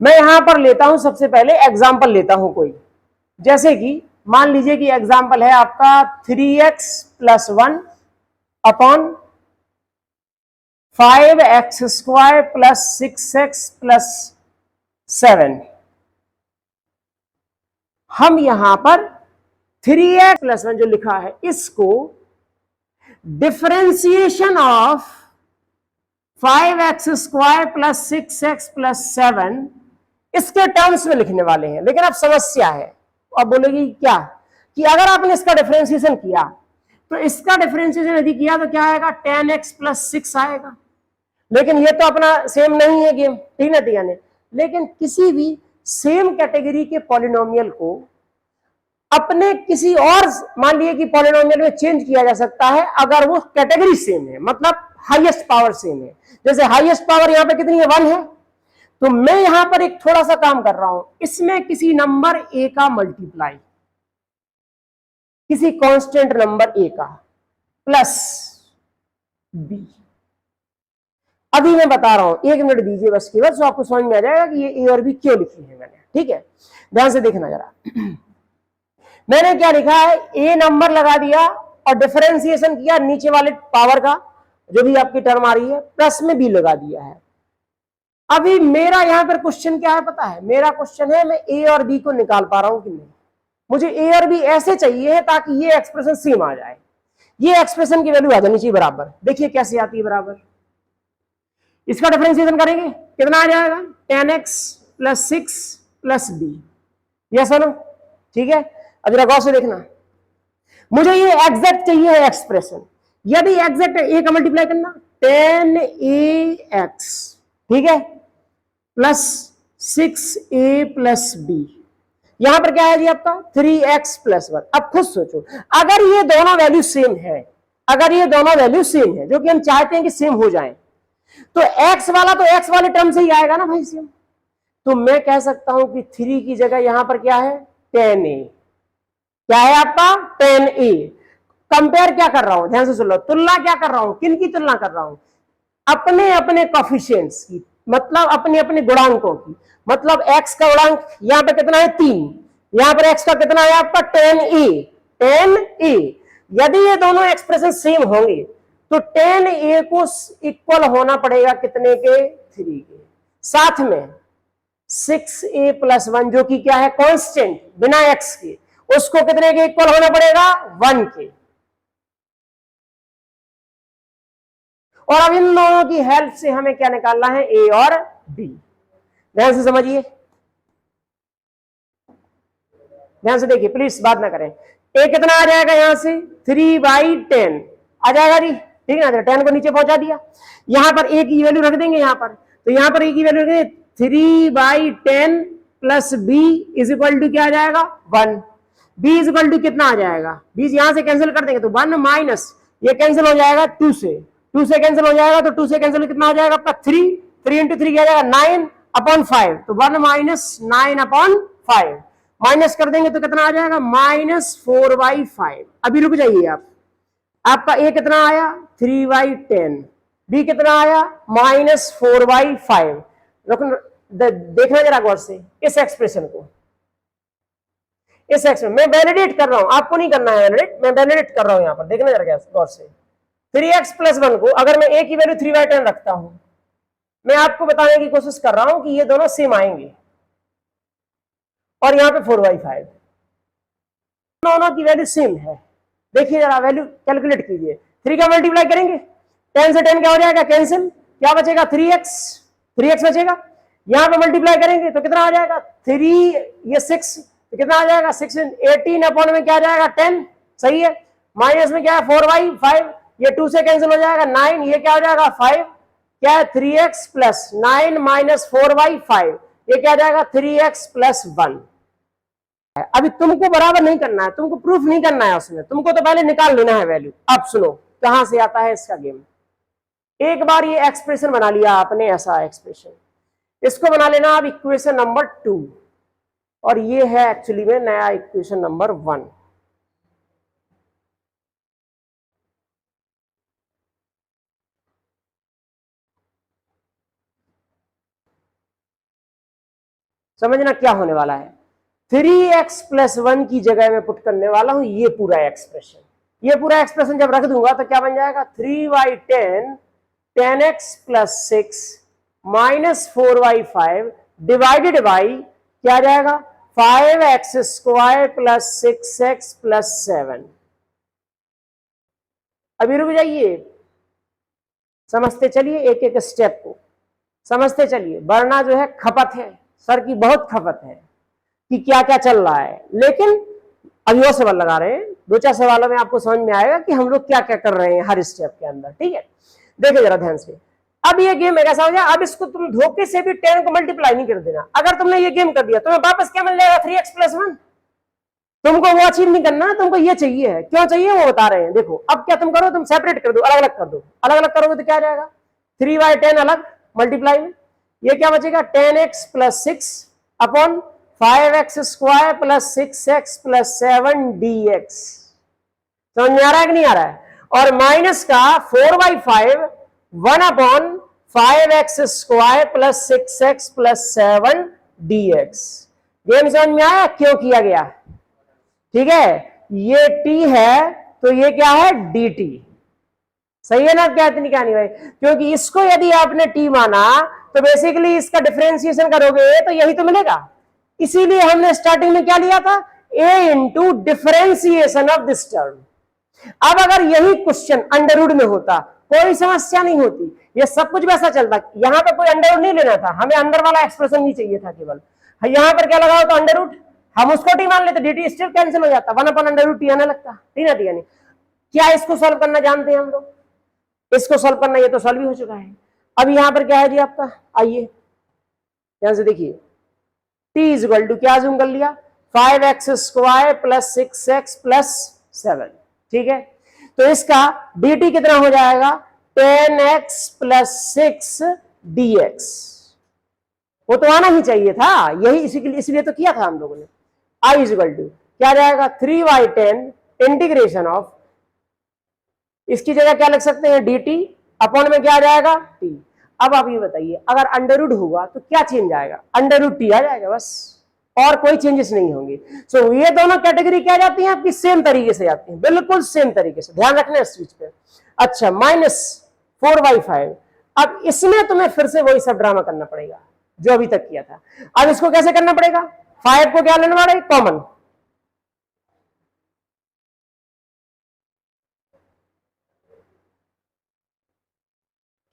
मैं यहां पर लेता हूं सबसे पहले एग्जाम्पल लेता हूं कोई, जैसे कि मान लीजिए कि एग्जाम्पल है आपका 3x+1 अपॉन 5x² + 6x+7। हम यहां पर 3x+1 जो लिखा है इसको डिफरेंशिएशन ऑफ 5x² + 6x+7 इसके टर्म्स में लिखने वाले हैं। लेकिन अब समस्या है, अब बोलेगी क्या कि अगर आपने इसका डिफरेंशिएशन किया तो इसका डिफरेंशिएशन यदि किया तो क्या आएगा 10x+6 आएगा। लेकिन ये तो अपना सेम नहीं है गेम, ठीक ना ठीक है। लेकिन किसी भी सेम कैटेगरी के पॉलिनोमियल को अपने किसी और मान लीजिए कि पॉलिनोमियल में चेंज किया जा सकता है अगर वो कैटेगरी सेम है, मतलब हाईएस्ट पावर सेम है। जैसे हाईएस्ट पावर यहां पे कितनी है 1 है, तो मैं यहां पर एक थोड़ा सा काम कर रहा हूं, इसमें किसी नंबर a का मल्टीप्लाई किसी कांस्टेंट नंबर a का प्लस b। अभी मैं बता रहा हूं, 1 मिनट दीजिए बस केवल, तो आपको समझ में आ जाएगा कि ये a और b क्यों लिखी है मैंने। ठीक है, ध्यान से देखना जरा। मैंने क्या लिखा है, ए नंबर लगा दिया और डिफरेंशिएशन किया नीचे वाले पावर का, जो भी आपकी टर्म आ रही है, प्लस में बी लगा दिया है। अभी मेरा यहां पर क्वेश्चन क्या है पता है, मेरा क्वेश्चन है मैं ए और बी को निकाल पा रहा हूं कि नहीं। मुझे ए और बी ऐसे चाहिए है ताकि ये एक्सप्रेशन सेम आ जाए, ये एक्सप्रेशन की वैल्यू आ जानी चाहिए बराबर। देखिए कैसे आती है बराबर, इसका डिफरेंशिएशन करेंगे कितना आ जाएगा 10x+6+b। यस नो, ठीक है। अब जरा गौर से देखना, मुझे ये एग्जैक्ट चाहिए है एक्सप्रेशन। यदि एग्जैक्ट ए का मल्टीप्लाई करना 10ax, ठीक है, +6a+b, यहां पर क्या है जी आपका 3x+1। अब खुद सोचो, अगर ये दोनों वैल्यू सेम है, अगर ये दोनों वैल्यू सेम है, जो कि हम चाहते हैं कि सेम हो जाए, तो x वाला तो x वाले टर्म से ही आएगा ना भाई सेम। तो मैं कह सकता हूं कि 3 की जगह यहां पर क्या है 10a, क्या है आपका 10a। कंपेयर क्या कर रहा हूं, ध्यान से सुन लो, तुलना क्या कर रहा हूं, किन की तुलना कर रहा हूं, अपने अपने कोफिशिएंट्स की, मतलब अपने अपने गुणांकों की। मतलब x का गुणांक यहां पे कितना है 3, यहां पर x का कितना है आपका 10a, 10a। यदि ये दोनों एक्सप्रेशन सेम होंगे तो 10a को इक्वल होना पड़ेगा कितने के 3 के, साथ में 6a+1 जो कि क्या है कांस्टेंट बिना x के, उसको कितने के इक्वल होना पड़ेगा 1 के। और अब इन दोनों की हेल्प से हमें क्या निकालना है ए और बी। ध्यान से समझिए, ध्यान से देखिए प्लीज, बात ना करें। ए कितना आ जाएगा यहां से 3/10 आ जाएगा जी, ठीक है ना। 10 को नीचे पहुंचा दिया, यहां पर ए की वैल्यू रख देंगे यहां पर, तो यहां पर ए की वैल्यू रख देंगे 3/10 + b = क्या आ जाएगा 1। b = कितना आ जाएगा, b यहां से कैंसिल कर देंगे तो 1 माइनस ये कैंसिल हो जाएगा 2 से, 2 से कैंसिल हो जाएगा तो 2 से कैंसिल कितना हो जाएगा आपका 3, 3 × 3 क्या जाएगा 9/5, तो 1 - 9/5 माइनस कर देंगे तो कितना आ जाएगा -4/5। अभी रुक जाइए आप, आपका ए कितना आया 3/10, बी कितना आया -4/5। देखना जरा गौर से इस एक्सप्रेशन को, इस एक्सप्रेशन मैं वैलिडेट कर रहा हूं, आपको नहीं करना है वैलिडेट, मैं वैलिडेट कर रहा हूं यहां पर, देखना जरा गौर से। 3x+1 को अगर मैं ए की वैल्यू 3/10 रखता हूं, मैं आपको बताने की कोशिश कर रहा हूं कि ये दोनों सेम आएंगे, और यहां पे 4/5 दोनों की वैल्यू सेम है। देखिए जरा वैल्यू कैलकुलेट कीजिए, 3 का मल्टीप्लाई करेंगे 10 से 10 क्या हो जाएगा कैंसिल, क्या बचेगा 3x, 3x बचेगा। यहां पे मल्टीप्लाई करेंगे तो कितना आ जाएगा 3, ये 6, तो कितना आ जाएगा 6 18 में क्या आ जाएगा 10, सही है। माइनस में क्या है 4/5, ये 2 से कैंसिल हो जाएगा 9, ये क्या हो जाएगा 5, क्या है 3x + 9 - 4/5, ये क्या आ जाएगा 3x + 1। अभी तुमको बराबर नहीं करना है, तुमको प्रूफ नहीं करना है उसमें, तुमको तो पहले निकाल लेना है वैल्यू। अब सुनो कहां से आता है इसका गेम। एक बार ये एक्सप्रेशन बना लिया आपने, ऐसा एक्सप्रेशन, इसको बना लेना अब इक्वेशन नंबर 2, और ये है एक्चुअली में नया इक्वेशन नंबर 1। समझना क्या होने वाला है, 3x + 1 की जगह में पुट करने वाला हूं ये पूरा एक्सप्रेशन। ये पूरा एक्सप्रेशन जब रख दूंगा तो क्या बन जाएगा, 3y10 10x + 6 - 4y5 divided by क्या आ जाएगा, 5x² + 6x + 7। अभी रुक जाइए, समझते चलिए, एक एक स्टेप को समझते चलिए, वरना जो है खपत है, सर की बहुत खपत है कि क्या क्या चल रहा है। लेकिन अभी और सवाल लगा रहे हैं, 2-4 सवालों में आपको समझ में आएगा कि हम लोग क्या क्या कर रहे हैं हर स्टेप के अंदर। ठीक है, देखिए जरा ध्यान से। अब ये गेम ऐसा हो जाए, अब इसको तुम धोखे से भी 10 को मल्टीप्लाई नहीं कर देना। अगर तुमने ये गेम कर दिया तुम्हें वापस क्या मिल जाएगा, 3x + 1। तुमको वो अचीव नहीं करना, तुमको ये चाहिए है। क्यों चाहिए वो बता रहे हैं। देखो अब क्या तुम करो, तुम सेपरेट कर दो, अलग अलग कर दो। अलग अलग करोगे तो क्या जाएगा, 3y10 अलग मल्टीप्लाई में, ये क्या बचेगा, 10x + 6 upon 5x² + 6x + 7 dx। समझ में आ रहा है कि नहीं आ रहा है। और माइनस का 4/5 1 upon 5x² + 6x + 7 dx। Game समझ में आया क्यों किया गया। ठीक है, ये t है तो ये क्या है, dt। सही है ना, क्या इतनी कहानी भाई। क्योंकि इसको यदि आपने t माना तो बेसिकली इसका डिफरेंशिएशन करोगे तो यही तो मिलेगा। इसीलिए हमने स्टार्टिंग में क्या लिया था, a into differentiation of this term. अब अगर यही क्वेश्चन अंडरवुड में होता कोई समस्या नहीं होती, ये सब कुछ वैसा चलता। यहां पर कोई अंडरवुड नहीं लेना था, हमें अंदर वाला एक्सप्रेशन नहीं चाहिए था केवल। यहां पर क्या लगा हो तो अंडरवुड, हम उसको टी मान लेते, dt स्टिल कैंसिल हो जाता, 1/√t आने लगता। ठीक है, नहीं क्या इसको सॉल्व करना जानते हैं हम लोग, इसको सॉल्व करना, ये तो सॉल्व ही हो चुका है। अब यहां पर क्या है जी आपका, आइए ध्यान से देखिए, t = क्या जूम कर लिया, 5x² + 6x + 7। ठीक है, तो इसका dt कितना हो जाएगा, 10x + 6 dx। वो तो आना ही चाहिए था, यही इसलिए तो किया था हम लोगों ने। i = क्या जाएगा, 3y10 इंटीग्रेशन ऑफ, इसकी जगह क्या लिख सकते हैं, dt अपॉन में क्या आ जाएगा, t। अब आप ये बताइए, अगर अंडरवुड होगा तो क्या चेंज आएगा, √t आ जाएगा बस, और कोई चेंजेस नहीं होंगे। सो ये दोनों कैटेगरी क्या जाती हैं आपकी, सेम तरीके से जाती हैं, बिल्कुल सेम तरीके से, ध्यान रखना इस चीज पे। अच्छा, -4/5। अब इसमें तुम्हें फिर से वही सब ड्रामा करना पड़ेगा जो अभी तक किया था। अब इसको कैसे करना पड़ेगा, 5 को क्या लेने वाले, कॉमन,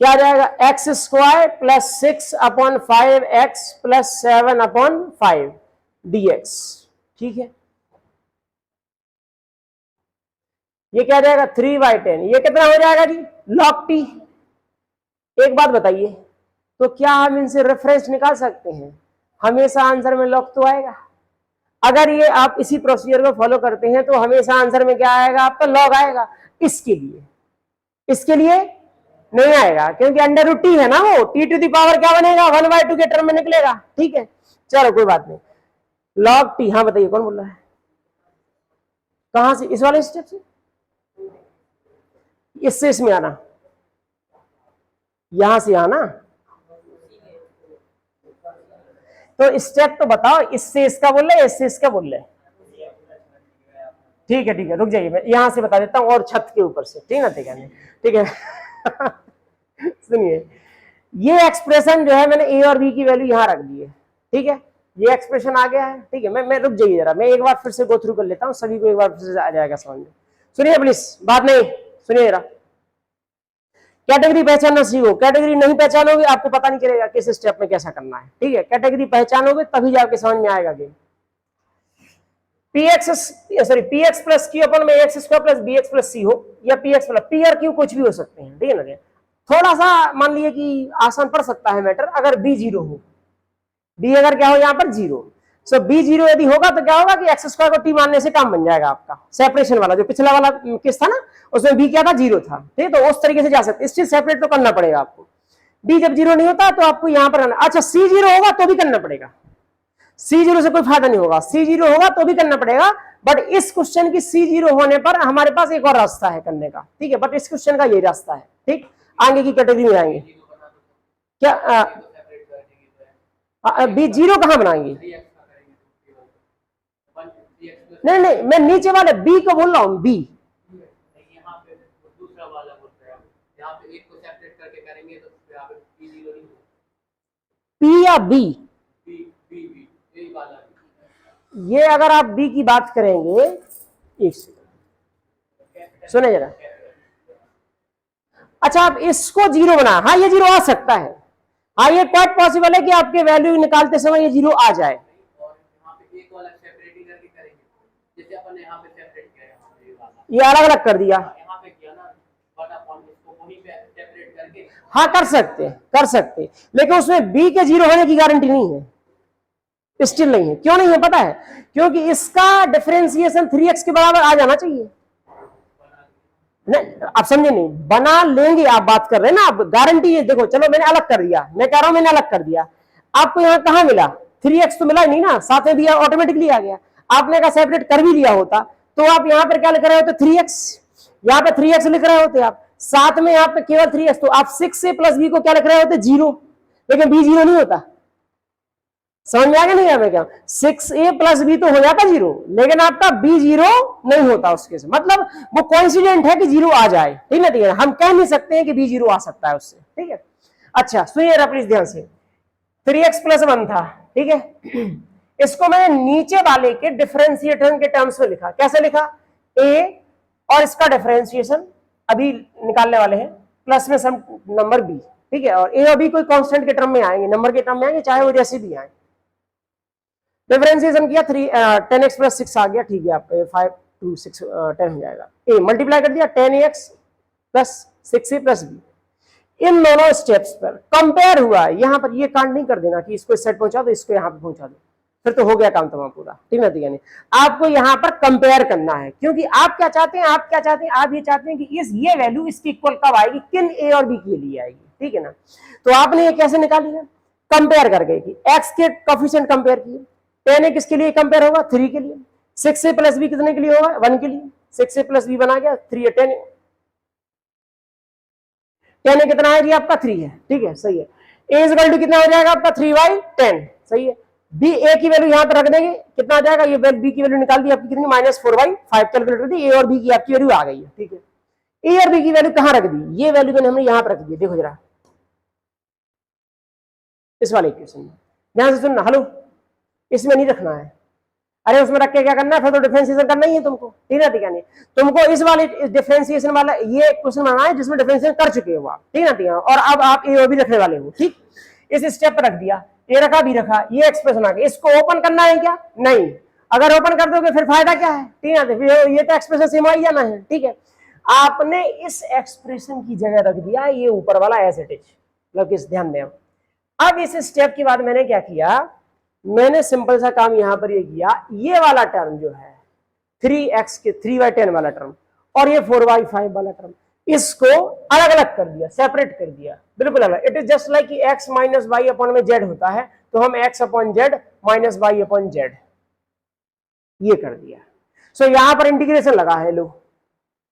क्या जाएगा, x² + 6 upon 5x + 7 upon 5 dx। ठीक है, ये क्या जाएगा, 3/10। ये कितना हो जाएगा जी, log t। एक बात बताइए, तो क्या हम इनसे रेफरेंस निकाल सकते हैं, हमेशा आंसर में log तो आएगा। अगर ये आप इसी प्रोसीजर को फॉलो करते हैं तो हमेशा आंसर में क्या आएगा आपका, log आएगा। इसके लिए नहीं आएगा, क्योंकि अंडर√t है ना, वो t⁻ क्या बनेगा, 1/2 के टर्म में निकलेगा। ठीक है, चलो कोई बात नहीं, log t। हाँ बताइए, कौन बोल रहा है, कहां से, इस वाले स्टेप से, इससे इसमें आना, यहां से आना, तो स्टेप तो बताओ, इससे इसका बोल रहे, इससे इसका बोल रहे। ठीक है, रुक जाइए, मैं यहां से बता देता हूं, और छत के ऊपर से, ठीक है, ठीक है। सुनिए, ये एक्सप्रेशन जो है मैंने a और b की वैल्यू यहां रख दी है। ठीक है, ये एक्सप्रेशन आ गया है। ठीक है, मैं रुक जाइए जरा, मैं एक बार फिर से गो थ्रू कर लेता हूं, सभी को एक बार फिर से आ जाएगा समझ में। सुनिए प्लीज, बात नहीं, सुनिए जरा, कैटेगरी पहचानना सीखो। कैटेगरी नहीं पहचानोगे आपको पता नहीं चलेगा किस स्टेप में कैसा करना है। ठीक है, कैटेगरी पहचानोगे तभी जाके समझ में आएगा गेम। px + q अपन में ax² + bx + c हो, या px + p और q कुछ भी हो सकते हैं। ठीक है ना, थोड़ा सा मान लिए कि आसान पड़ सकता है मैटर, अगर b 0 हो, b अगर क्या हो यहाँ पर 0। सो b 0 यदि होगा तो क्या होगा कि x² को t मानने से काम बन जाएगा आपका। सेपरेशन वाला जो पिछला वाला केस था ना, उसमें b क्या था, 0 था। ठीक है, तो उस तरीके से जा सकते, स्टिल सेपरेट तो करना पड़ेगा आपको। b जब 0 नहीं होता तो आपको यहाँ पर आना। अच्छा, c 0 होगा तो भी करना पड़ेगा, C0 से कोई फायदा नहीं होगा, C0 होगा तो भी करना पड़ेगा। बट इस क्वेश्चन की C0 होने पर हमारे पास एक और रास्ता है करने का। ठीक है, बट इस क्वेश्चन का यही रास्ता है। ठीक, आगे की कैटेगरी में आएंगे क्या बी जीरो कहाँ बनाएंगे? 3x का करेंगे तो केवल 3x प्लस नहीं नहीं, मैं नीचे वाले बी को बोल रहा हूँ, बी। नहीं, यहाँ पे दूसरा वाला बोल रहे हैं आप। यहाँ पे एक को सेपरेट करके करेंगे तो यहाँ पे p0 नहीं होगा, पी या बी? b b b यही वाला है। ये अगर आप बी की बात करेंगे, एक सेकंड सुने जरा। अच्छा, आप इसको जीरो बना, हाँ ये जीरो आ सकता है, हाँ ये क्वाइट पॉसिबल है कि आपके वैल्यू निकालते समय ये जीरो आ जाए। और यहाँ पे एक वाला सेपरेट ही करके करेंगे, जैसे अपन ने यहाँ पे सेपरेट किया है, यहाँ पे ये वाला ये अलग अलग कर दिया, यहाँ पे किया ना, बट अपन इसको वहीं पे सेपरेट करके हाँ कर सकते कर सकते, लेकिन उसमें बी के जीरो होने की गारंटी नहीं है, स्टिल नहीं है। क्यों नहीं है पता है? क्योंकि इसका डिफरेंशिएशन 3x के बराबर आ जाना चाहिए। नहीं आप समझे नहीं, बना लेंगे आप बात कर रहे हैं ना, आप गारंटी है। देखो चलो मैंने अलग कर दिया, मैं कह रहा हूं मैंने अलग कर दिया, आपको यहाँ कहां मिला? 3x तो मिला ही नहीं ना, साथ में दिया ऑटोमेटिकली आ गया। आपने कहा सेपरेट कर भी लिया होता तो आप यहाँ पर क्या लिख रहे होते? 3x, यहाँ पे 3x लिख रहे होते आप, साथ में यहाँ पे केवल 3x, तो आप 6a प्लस बी को क्या लिख रहे होते? 0, लेकिन बी 0 नहीं होता। समझ में आ गया नहीं? मैं क्या 6a प्लस बी तो हो जाता 0, लेकिन आपका b 0 नहीं होता उसके से, मतलब वो कोइंसिडेंट है कि 0 आ जाए, ठीक है? ठीक है, हम कह नहीं सकते हैं कि b 0 आ सकता है उससे, ठीक है? अच्छा सुनिए जरा प्लीज ध्यान से, 3x प्लस 1 था, ठीक है? इसको मैंने नीचे वाले के डिफरेंशिएशन के टर्म्स में लिखा। कैसे लिखा? a और इसका डिफरेंशिएशन अभी निकालने वाले हैं, प्लस में सम नंबर b, ठीक है? और a और b कोई कांस्टेंट के टर्म में आएंगे, नंबर के टर्म में आएंगे, चाहे वो जैसे भी आए। डिफरेंशिएशन किया 10x प्लस 6 आ गया, ठीक है? आपका 5 2 6 10 हो जाएगा। a मल्टीप्लाई कर दिया 10ax plus 6a plus b। इन दोनों स्टेप्स पर कंपेयर हुआ, यहां पर ये कांड नहीं कर देना कि इसको इस साइड पहुंचा दो, इसको यहां पे पहुंचा दो, फिर तो हो गया काम तमाम पूरा, ठीक है? नहीं, आपको यहां पर कंपेयर करना है, क्योंकि आप क्या चाहते हैं? आप क्या चाहते हैं? आप ये चाहते हैं कि इस ये वैल्यू इसकी इक्वल कब आएगी? किन a और b के लिए आएगी, ठीक है ना? तो आपने ये कैसे निकाली है? कंपेयर करके कि x के कोफिशिएंट कंपेयर किए, 10a किसके लिए कंपेयर होगा? 3 के लिए। 6a प्लस b कितने के लिए होगा? 1 के लिए। 6a प्लस b बना गया 3 है, 10a कितना है जी? आपका 3 है, ठीक है? सही है। a इज इक्वल टू कितना हो जाएगा आपका? 3/10, सही है? b a की वैल्यू यहां पर रख देंगे, कितना आ जाएगा? ये b की वैल्यू निकाल दी आपकी, कितनी? -4/5 कैलकुलेट कर दी, a और b की आपकी वैल्यू आ गई है, ठीक है? a और b की वैल्यू कहां रख दी? ये वैल्यू मैंने हमने यहां पर रख दी, देखो जरा इस वाले इक्वेशन में, ध्यान से सुनना। हेलो, इसमें नहीं रखना है, अरे उसमें रख के क्या करना है? फिर तो डिफरेंशिएशन करना ही है तुमको, ठीक है? ठीक है? नहीं तुमको इस वाले डिफरेंशिएशन वाला ये क्वेश्चन बनाना है जिसमें डिफरेंशिएशन कर चुके हो आप, ठीक है? ठीक है? और अब आप ए और बी रखने वाले हो, ठीक? इस स्टेप पर रख दिया, ए रखा बी रखा, ये एक्सप्रेशन आ गया, इसको ओपन करना है क्या? नहीं, अगर ओपन कर दोगे फिर फायदा क्या है, ठीक है? फिर ये तो एक्सप्रेशन सेम आ ही जाना है, ठीक है? आपने इस एक्सप्रेशन की जगह रख दिया ये ऊपर वाला एज इट इज, मतलब इस ध्यान दें। अब इस स्टेप के बाद मैंने क्या किया? मैंने सिंपल सा काम यहां पर ये किया, ये वाला टर्म जो है 3x के 3/10 वाला टर्म और ये 4/5 वाला टर्म, इसको अलग अलग कर दिया, सेपरेट कर दिया, बिल्कुल अलग। इट इज जस्ट लाइक कि x माइनस वाई अपॉन में z होता है, तो हम x अपॉन z माइनस वाई अपॉन z ये कर दिया। सो यहां पर इंटीग्रेशन लगा है लो,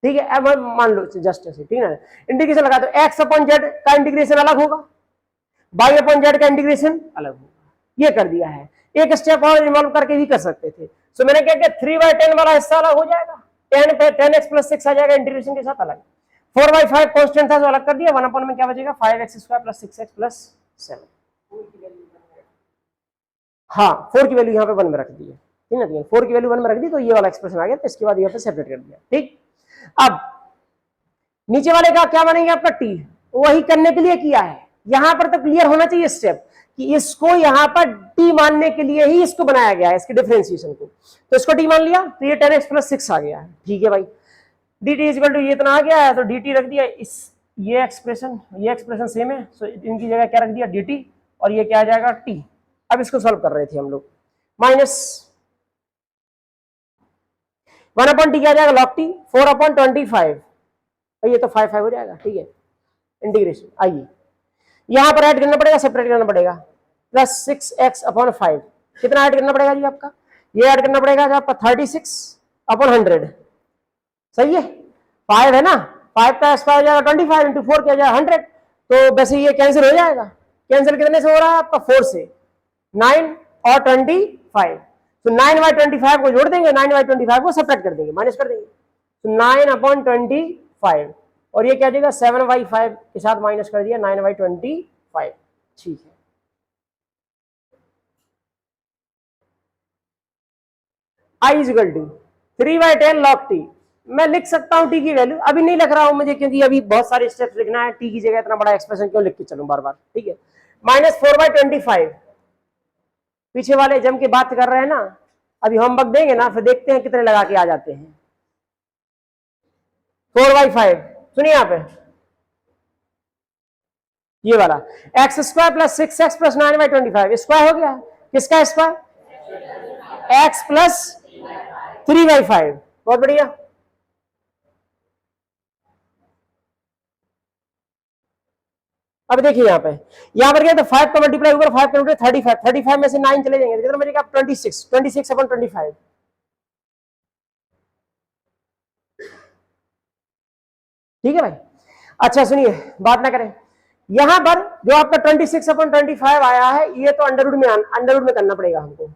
ठीक है? अब मान लो जस्ट ऐसे, ठीक है? इंटीग्रेशन लगा तो x अपॉन z का इंटीग्रेशन अलग होगा, y अपॉन z का इंटीग्रेशन अलग होगा, ये कर दिया है। एक स्टेप और इन्वॉल्व करके भी कर सकते थे। सो मैंने क्या किया? 3/10 वाला हिस्सा अलग हो जाएगा, 10 पे 10x प्लस 6 आ जाएगा इंटीग्रेशन के साथ अलग, 4/5 कांस्टेंट था जो अलग कर दिया, 1 अपॉन में क्या बचेगा? 5x² plus 6x plus 7। हाँ 4 की वैल्यू यहाँ पे 1 में रख दी है, ठीक है? 4 की वैल्यू 1 में रख दी तो ये वाला एक्सप्रेशन आ गया, तो इसके बाद यहाँ पे सेपरेट कर दिया, ठीक? अब नीचे वाले का क्या बनेगा आपका? t, वही करने के लिए किया है, यहां पर तो क्लियर होना चाहिए स्टेप कि इसको यहां पर t मानने के लिए ही इसको बनाया गया है, इसके डिफरेंशिएशन को, तो इसको t मान लिया तो ये 10x प्लस 6 आ गया है, ठीक है भाई? dt इज इक्वल टू ये इतना आ गया है, तो dt रख दिया, इस ये एक्सप्रेशन सेम है, सो इनकी जगह क्या रख दिया? dt, और ये क्या आ जाएगा? t। अब इसको सॉल्व कर रहे थे हम लोग, माइनस 1/t क्या आ जाएगा? log t, 4/25, ये तो 5 हो जाएगा, ठीक है? इंटीग्रेशन आइए यहां पर ऐड करना पड़ेगा, सेपरेट करना पड़ेगा, प्लस 6x/5 कितना ऐड करना पड़ेगा जी आपका? ये ऐड करना पड़ेगा जी आपका 36/100, सही है? 5 है ना, 5 का स्क्वायर हो जाएगा 25 इंटू 4 क्या जाएगा 100, तो वैसे ये कैंसिल हो जाएगा। कैंसिल कितने से हो रहा है आपका? 4 से, 9 और 25, तो 9/25 को जोड़ देंगे, 9/25 को सब्ट्रैक्ट कर देंगे, माइनस कर देंगे, तो 9/25, और ये क्या देगा 7/5 के साथ माइनस कर दिया 9/25। ठीक है, I is equal to 3/10 log t। मैं लिख सकता हूं टी की वैल्यू, अभी नहीं लिख रहा हूं मुझे, क्योंकि अभी बहुत सारे स्टेप्स लिखना है, टी की जगह इतना बड़ा एक्सप्रेशन क्यों लिख के चलूं बार बार। ठीक है, -4/25, पीछे वाले जम की बात कर रहे हैं ना, अभी होमवर्क देंगे ना, फिर देखते हैं कितने लगा के आ जाते हैं। 4/5 सुनिए यहाँ पे, ये वाला x² + 6x + 9/25 स्क्वायर हो गया, किसका स्क्वायर, x + 3/5। बहुत बढ़िया, अब देखिए यहाँ पर क्या, तो 5 का मल्टीप्लाई ऊपर 5 का मल्टीप्लाई 35 में से 9 चले जाएंगे, कितना बचेगा 26/25। ठीक है भाई, अच्छा सुनिए, बात ना करें, यहां पर जो आपका 26/25 आया है, ये तो अंडरवुड में करना पड़ेगा हमको।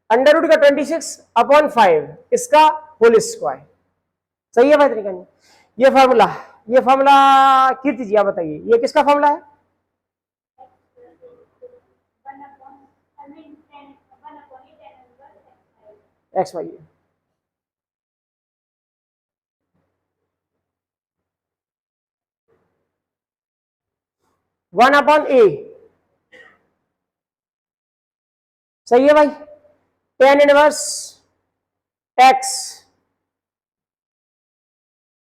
अंडरवुड का 26/5 इसका होल स्क्वायर, सही है भाई तरीका नहीं। ये फॉर्मूला कीर्ति जी आप बताइए, ये किसका फॉर्मूला है, एक्स वाई। 1/a, सही है भाई, tan inverse x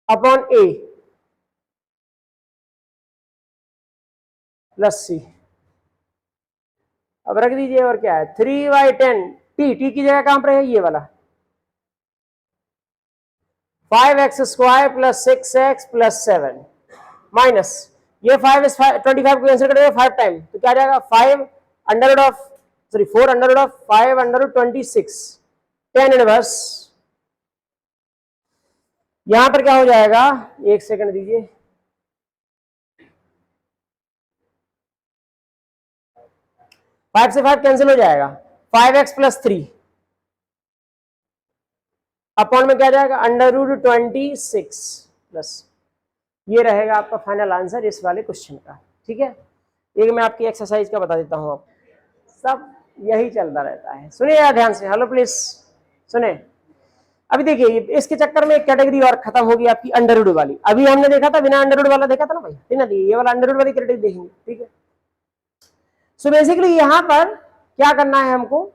upon a plus c। अब रख दीजिए, और क्या है 3/10, टी की जगह कहां पर है, ये वाला 5x² + 6x + 7 माइनस ये 25 को कैंसिल कर देगा 5 टाइम, तो क्या आ जाएगा 4/526, tan इनवर्स, यहां पर क्या हो जाएगा, एक सेकंड दीजिए, फाइव से 5 कैंसिल हो जाएगा, 5x + 3 अपॉन में क्या जाएगा √26 प्लस, ये रहेगा आपका फाइनल आंसर इस वाले क्वेश्चन का। ठीक है, एक मैं आपकी एक्सरसाइज का बता देता हूं, आप सब यही चलता रहता है, सुनिए यार ध्यान से, हेलो प्लीज सुने। अभी देखिए, इसके चक्कर में एक कैटेगरी और खत्म होगी आपकी अंडरवुड वाली, अभी हमने देखा था बिना अंडरवुड वाला देखा था ना भाई, ठीक ना, ये वाला अंडरवुड वाली कैटेगरी देखेंगे। ठीक है, सो बेसिकली यहां पर क्या करना है हमको,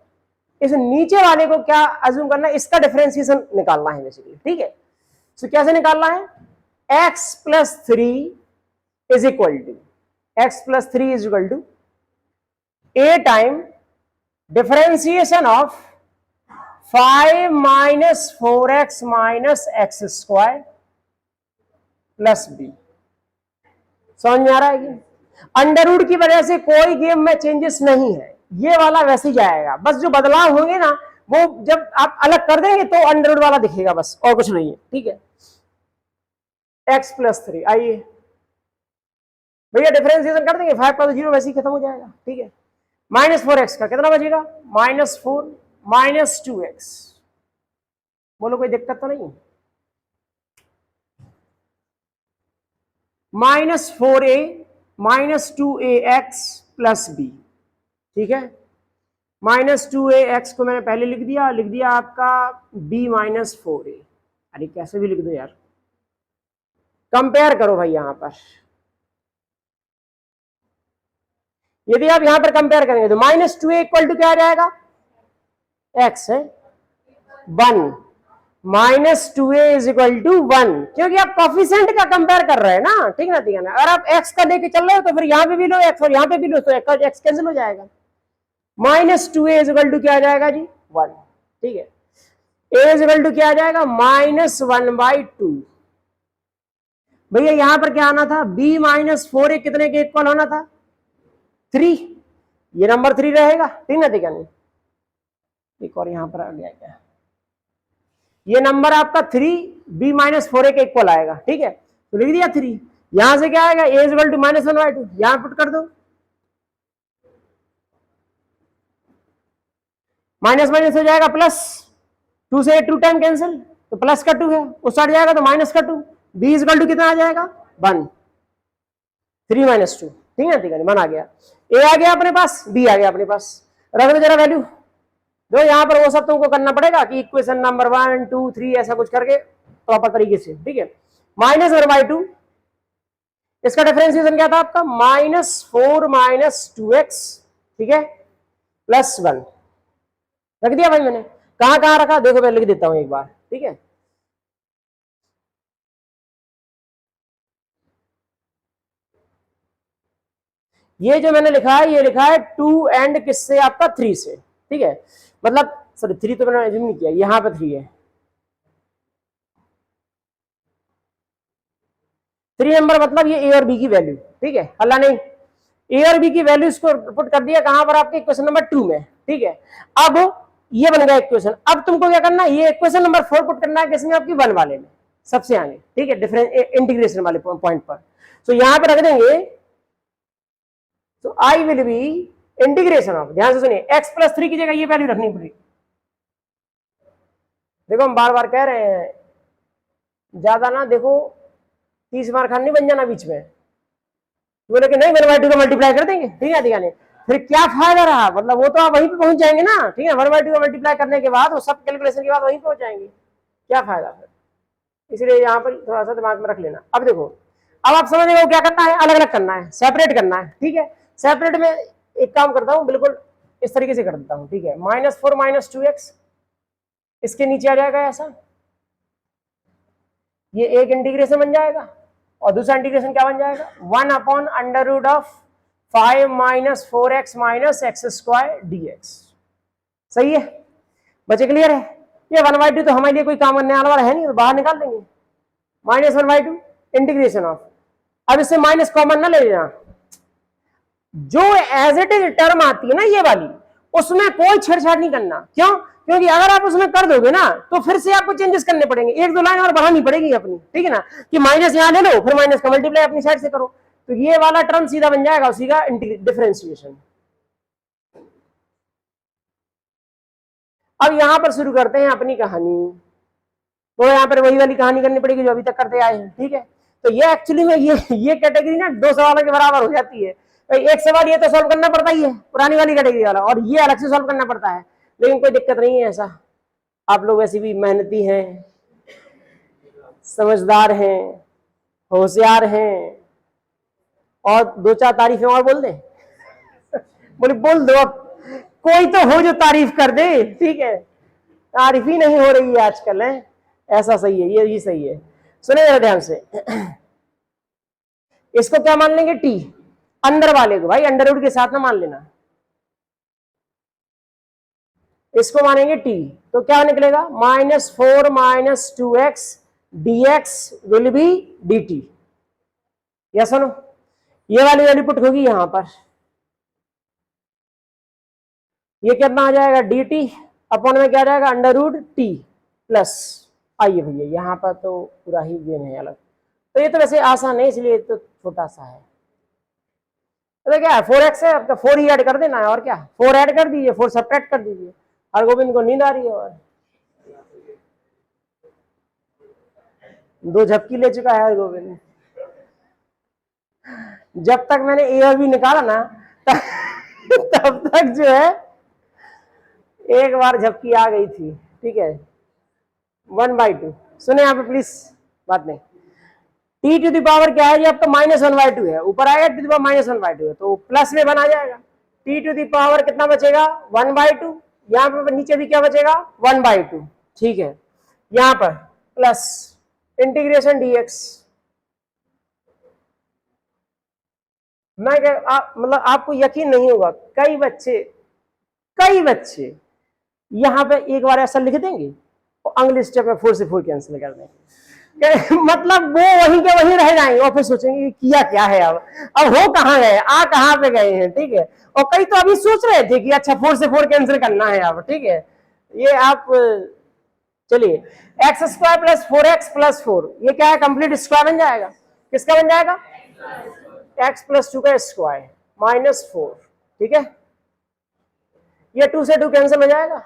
इस नीचे वाले को क्या अज्यूम करना है, इसका डिफरेंशिएशन निकालना है बेसिकली। ठीक है, सो कैसे निकालना है, x + 3 is equal to a time differentiation of 5 - 4x - x² plus b। समझ में आ रहा है कि अंडरवुड की वजह से कोई गेम में चेंजेस नहीं है, ये वाला वैसे ही जाएगा, बस जो बदलाव होंगे ना वो जब आप अलग कर देंगे तो अंडरवुड वाला दिखेगा, बस और कुछ नहीं है। ठीक है, x + 3, आइए भैया डिफरेंशिएशन कर देंगे, 5 का तो 0 वैसे ही खत्म हो जाएगा। ठीक है, -4x का कितना बचेगा, -4 - 2x, बोलो कोई दिक्कत तो नहीं, -4a - 2ax प्लस b। ठीक है, -2ax को मैंने पहले लिख दिया आपका b - 4a, अरे कैसे भी लिख दो यार, कंपेयर करो भाई, यहां पर यदि आप यहां पर कंपेयर करेंगे तो -2a = क्या आ जाएगा, x है 1, -2a = 1, क्योंकि आप कोफिशिएंट का कंपेयर कर रहे हैं ना। ठीक है ना, अगर आप x का लेके चल रहे हो तो फिर यहां पे भी लो x और यहां पे भी लो, तो x कैंसिल हो जाएगा, -2a = क्या आ जाएगा जी 1। ठीक है, a = क्या आ जाएगा -1/2। भैया यहां पर क्या आना था, b - 4a कितने के इक्वल होना था, 3, ये नंबर 3 रहेगा। ठीक ना, ठीक है नहीं, एक और यहां पर आ गया क्या, ये नंबर आपका 3b-4a के इक्वल आएगा, ठीक है। तो लिख दिया 3, यहां से क्या आएगा, a इक्वल टू -1/2, यहां पुट कर दो, माइनस माइनस हो जाएगा प्लस, 2 से 2 टाइम कैंसिल, तो प्लस का 2 है, उस साइड जाएगा तो माइनस का 2, b इक्वल टू कितना आ जाएगा 1, 3 - 2, ठीक है, ठीक है, 1 आ गया, a आ गया अपने पास, b आ गया अपने पास, रख दो जरा वैल्यू। जो यहाँ पर वो सब तुमको करना पड़ेगा कि इक्वेशन नंबर 1 2 3 ऐसा कुछ करके प्रॉपर तरीके से, ठीक है। -1/2, इसका डिफरेंशिएशन क्या था आपका, -4 - 2x, ठीक है, +1 रख दिया भाई मैंने। कहां कहां रखा देखो, मैं लिख देता हूं एक बार, ठीक है। ये जो मैंने लिखा है, ये लिखा है 2 एंड किससे, आपका 3 से, ठीक है, मतलब सॉरी 3 तो मैंने एज्यूम नहीं किया, यहां पे 3 है, 3 नंबर मतलब ये ए और बी की वैल्यू, ठीक है, हल्ला नहीं, ए और बी की वैल्यू इसको पुट कर दिया कहां पर, आपके इक्वेशन नंबर 2 में, ठीक है। अब ये बन गया इक्वेशन, अब तुमको क्या करना है, ये इक्वेशन नंबर 4 पुट करना है किसमें, आपकी 1 वाले में, सबसे आगे, ठीक है, डिफरेंस इंटीग्रेशन वाले पॉइंट पर। तो यहां पर रख देंगे, तो I will be integration of, ध्यान से सुनिए, x + 3 की जगह ये वैल्यू रखनी पड़ेगी। देखो हम बार बार कह रहे हैं, ज्यादा ना देखो 30 मार खान नहीं बन जाना बीच में, बोले कि नहीं 1/2 का मल्टीप्लाई कर देंगे, ठीक है, दिखाने फिर क्या फायदा रहा, मतलब वो तो आप वहीं पे पहुंच जाएंगे ना, ठीक है, 1/2 का मल्टीप्लाई करने के बाद वो सब कैलकुलेशन के बाद वहीं पहुंच जाएंगे, क्या फायदा फिर, इसलिए यहाँ पर थोड़ा सा दिमाग में रख लेना। अब देखो, अब आप समझ गए क्या करना है, अलग अलग करना है, सेपरेट करना है, ठीक है। सेपरेट में एक काम करता हूँ, बिल्कुल इस तरीके से कर देता हूँ, ठीक है, -4 - 2x, इसके नीचे आ जाएगा ऐसा, ये एक इंटीग्रेशन बन जाएगा, और दूसरा इंटीग्रेशन क्या बन जाएगा, 1/√5 - 4x - x² dx, सही है, बच्चे क्लियर है। ये 1/2 तो हमारे लिए कोई काम करने वाला है नहीं, तो बाहर निकाल देंगे, -1/2 इंटीग्रेशन ऑफ, अब इससे माइनस कॉमन ना ले लेना, जो एज इट इज टर्म आती है ना ये वाली, उसमें कोई छेड़छाड़ नहीं करना, क्यों, क्योंकि अगर आप उसमें कर दोगे ना तो फिर से आपको चेंजेस करने पड़ेंगे, 1-2 लाइन और बढ़ानी पड़ेगी अपनी, ठीक है ना, कि माइनस यहां ले लो, फिर माइनस का मल्टीप्लाई अपनी साइड से करो, तो ये वाला टर्म सीधा बन जाएगा उसी का डिफरेंशिएशन। अब यहां पर शुरू करते हैं अपनी कहानी, तो यहां पर वही वाली कहानी करनी पड़ेगी जो अभी तक करते आए हैं, ठीक है। तो ये एक्चुअली में ये कैटेगरी ना 2 सवालों के बराबर हो जाती है, एक सवाल ये तो सॉल्व करना पड़ता ही है पुरानी वाली कैटेगरी वाला, और ये अलग से सॉल्व करना पड़ता है, लेकिन कोई दिक्कत नहीं है ऐसा, आप लोग वैसे भी मेहनती हैं, समझदार हैं, होशियार हैं, और 2-4 तारीफें और बोल दें बोले बोल दो, अब कोई तो हो जो तारीफ कर दे, ठीक है, तारीफ ही नहीं हो रही है आजकल, है ऐसा सही है, ये सही है, सुने जरा ध्यान से। इसको क्या मान लेंगे, टी, अंदर वाले को भाई अंडर के साथ ना मान लेना, इसको मानेंगे टी, तो क्या निकलेगा, -4 - 2x dx will be dt, या सुनो ये वाली वैल्यू पुट होगी यहां पर, ये कितना आ जाएगा dt अपॉन में क्या आ जाएगा √t प्लस, आइए भैया यहां पर तो पूरा ही गेम है अलग, तो ये तो वैसे आसान है इसलिए तो छोटा सा है, तो क्या है 4x है आपका, 4 ही ऐड कर देना है, और क्या 4 ऐड कर दीजिए, 4 सब्ट्रैक्ट कर दीजिए, हर गोविंद को नींद आ रही है, और 2 झपकी ले चुका है हर गोविंद, जब तक मैंने ए और बी निकाला ना तब तक जो है एक बार झपकी आ गई थी, ठीक है, 1/2, सुने यहाँ पे प्लीज बात नहीं, टी टू द पावर क्या है जी आपका -1/2 है, ऊपर आएगा टू द पावर -1/2 है, तो प्लस में बना जाएगा, टी टू द पावर कितना बचेगा 1/2, यहाँ पर नीचे भी क्या बचेगा 1/2, ठीक है, यहाँ पर प्लस इंटीग्रेशन dx, मैं मतलब आपको यकीन नहीं होगा, कई बच्चे यहां पे एक बार ऐसा लिख देंगे और अगले स्टेप में 4 से 4 कैंसिल कर देंगे मतलब वो वहीं के वहीं रह जाएंगे, और फिर सोचेंगे किया क्या है, अब हो कहाँ गए, आ कहाँ पे गए हैं, ठीक है, और कई तो अभी सोच रहे थे कि अच्छा 4 से 4 कैंसिल करना है अब, ठीक है, ये आप चलिए एक्स स्क्वायर प्लस 4x+4 ये क्या है, कंप्लीट स्क्वायर बन जाएगा। किसका बन जाएगा, x+2 का स्क्वायर -4, ठीक है। ये 2 से 2 कैंसिल हो जाएगा,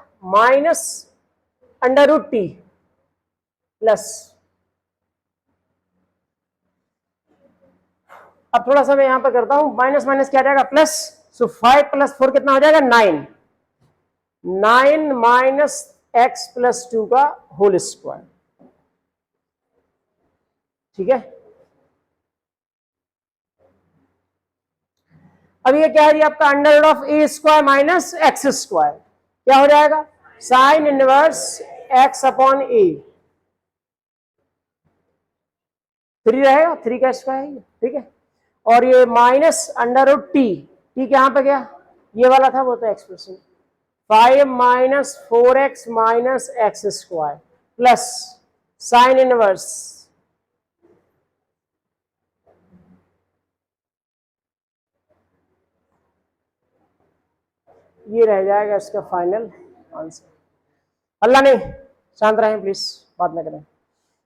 -√t प्लस, अब थोड़ा सा मैं यहां पर करता हूं, माइनस माइनस क्या जाएगा प्लस, सो 5 + 4 कितना हो जाएगा 9, 9 - x+2 का होल स्क्वायर, ठीक है। अब ये क्या है आपका √a² माइनस x², क्या हो जाएगा sin इनवर्स x/a, 3 रहेगा, 3 का स्क्वायर है, ठीक है। और ये -√t, t यहां पे गया, ये वाला था वो तो expression, 5 - 4x - x² plus sin inverse ये रह जाएगा इसका फाइनल आंसर। अल्लाह नहीं, शांत रहें प्लीज, बात ना करें।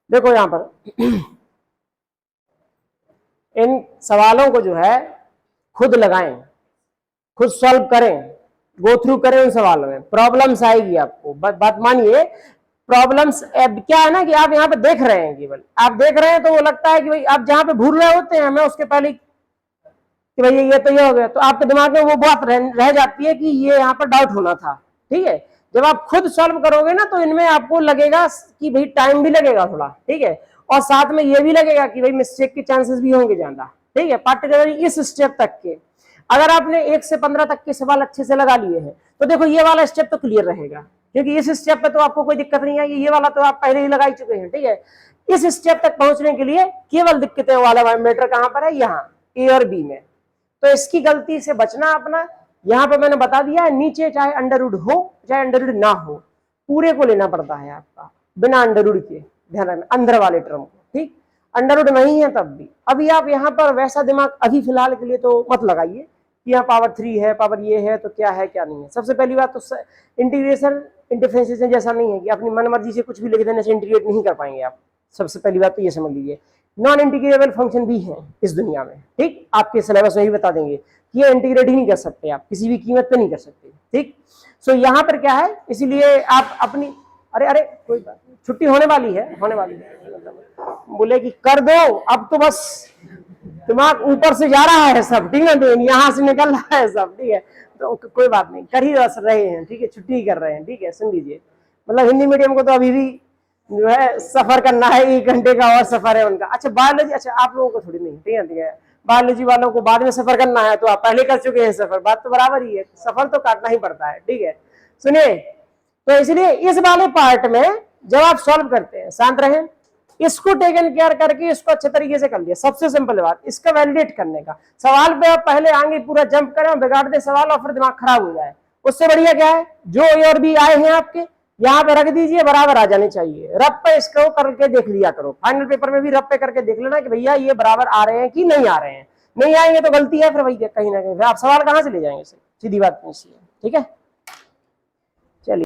देखो यहां पर इन सवालों को जो है खुद लगाएं, खुद सॉल्व करें, गो थ्रू करें उन सवालों में, प्रॉब्लम्स आएगी आपको, बात मानिए। प्रॉब्लम्स क्या है ना कि आप यहाँ पे देख रहे हैं, केवल आप देख रहे हैं तो वो लगता है कि भाई आप जहां पे भूल रहे होते हैं हमें उसके पहले कि भाई ये तो ये हो गया, तो आपके दिमाग में वो बात रह जाती है कि ये यहाँ पर डाउट होना था, ठीक है। जब आप खुद सॉल्व करोगे ना तो इनमें आपको लगेगा कि भाई टाइम भी लगेगा थोड़ा, ठीक है, और साथ में ये भी लगेगा कि भाई मिस्टेक के चांसेस भी होंगे ज्यादा, ठीक है। पार्टिकुलरली इस स्टेप तक के अगर आपने 1 से 15 तक के सवाल अच्छे से लगा लिए हैं तो देखो ये वाला स्टेप तो क्लियर रहेगा, क्योंकि इस स्टेप पे तो आपको कोई दिक्कत नहीं आएगी, ये वाला तो आप पहले ही लगा ही चुके हैं, ठीक है। इस स्टेप तक पहुंचने के लिए केवल दिक्कतें वाला मैटर कहां पर है, यहाँ ए और बी में, तो इसकी गलती से बचना अपना। यहां पे मैंने बता दिया है, नीचे चाहे अंडरवुड हो चाहे अंडरवुड ना हो, पूरे को लेना पड़ता है आपका, बिना अंडरवुड के, ध्यान रखना अंदर वाले टर्म को, ठीक। अंडरवुड नहीं है तब भी, अभी आप यहाँ पर वैसा दिमाग अभी फिलहाल के लिए तो मत लगाइए कि यहाँ पावर 3 है, पावर ये है तो क्या है क्या नहीं है। सबसे पहली बात तो इंटीग्रेशन इंटरफेरेंशिएशन जैसा नहीं है कि अपनी मन मर्जी से कुछ भी लिख देने से इंटीग्रेट नहीं कर पाएंगे आप, सबसे पहली बात तो ये समझ लीजिए। नॉन इंटीग्रेबल फंक्शन भी है इस दुनिया में, ठीक, आपके सिलेबस में भी बता देंगे कि ये इंटीग्रेट ही नहीं कर सकते आप, किसी भी कीमत पे नहीं कर सकते, ठीक। सो यहाँ पर क्या है, इसीलिए आप अपनी, अरे कोई बात नहीं, छुट्टी होने वाली है बोले कि कर दो, अब तो बस दिमाग ऊपर से जा रहा है सब, ठीक है, तो यहाँ से निकल रहा है सब, ठीक है, तो कोई बात नहीं, कर ही रहे हैं, ठीक है, छुट्टी कर रहे हैं, ठीक है। सुन लीजिए, मतलब हिंदी मीडियम को तो अभी भी जो है सफर करना है, 1 घंटे का और सफर है उनका। अच्छा बायोलॉजी, अच्छा आप लोगों को थोड़ी नहीं, ठीक है, बायोलॉजी वालों को बाद में सफर करना है, तो आप पहले कर चुके हैं सफर, बात तो बराबर ही है, सफर तो काटना ही पड़ता है, ठीक है। सुनिए, तो इसलिए इस वाले पार्ट में जब आप सॉल्व करते हैं, शांत रहें, इसको टेकन केयर करके इसको अच्छे तरीके से कर लिया, सबसे सिंपल बात, इसका वैलिडेट करने का सवाल पे आप पहले आगे पूरा जंप करें और बिगाड़ दे सवाल और फिर दिमाग खराब हो जाए, उससे बढ़िया क्या है, जो ए और बी आए हैं आपके यहाँ पे रख दीजिए, बराबर आ जाने चाहिए। रब पे इसको करके देख लिया करो, फाइनल पेपर में भी रब पे करके देख लेना कि भैया ये बराबर आ रहे हैं कि नहीं आ रहे हैं, नहीं आएंगे तो गलती है फिर भैया, कहीं ना कहीं आप सवाल कहाँ से ले जाएंगे, सीधी बात नहीं, ठीक है।